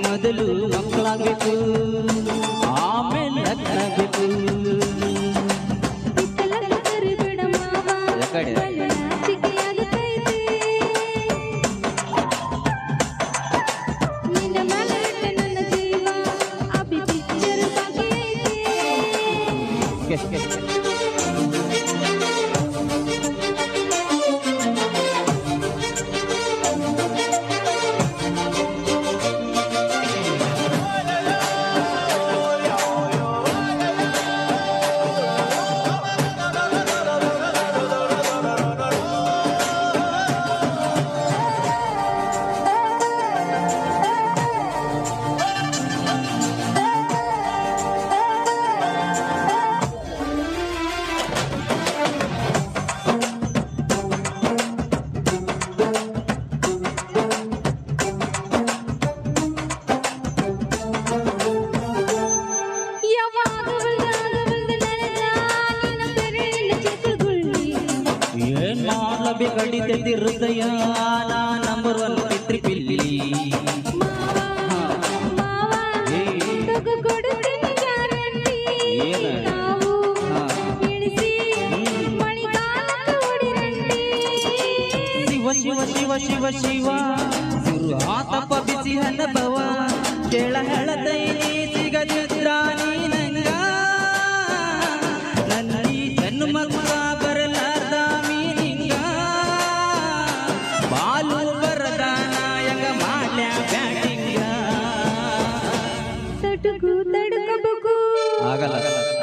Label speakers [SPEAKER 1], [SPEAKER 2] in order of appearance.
[SPEAKER 1] ಮೊದಲು ಮಕ್ಕಳಾಗಬೇಕು ಆಮೇಲೆ ಲಗ್ನಾಗಬೇಕು ಕಡಿತೈತಿ ಹೃದಯ ನಾ ನಂಬರ್ 1 ಪಿತ್ರಿ ಪಿಲ್ಲಿ ಶಿವ ಶಿವ ಶಿವ ಶಿವ ಸುರು ಆತಪ್ಪ ಬಿಸಿ ಅನುಭವ ಕೇಳ ಹೇಳತೈನಿ ಸಿಗದಿದ್ರ ನೀನಂಗ ನನ್ನಿ ಜನ್ಮಕ್ಕ ಬರಲಾರ್ದ ಮೀನಿಂಗ ಬಾಲು ಬರದಾನಾಯಕ ಮಾಡ್ಯ ಬ್ಯಾಟಿಂಗ
[SPEAKER 2] ತಟುಕು ತಡಕಬೇಕು
[SPEAKER 1] ಆಗಲ್ಲ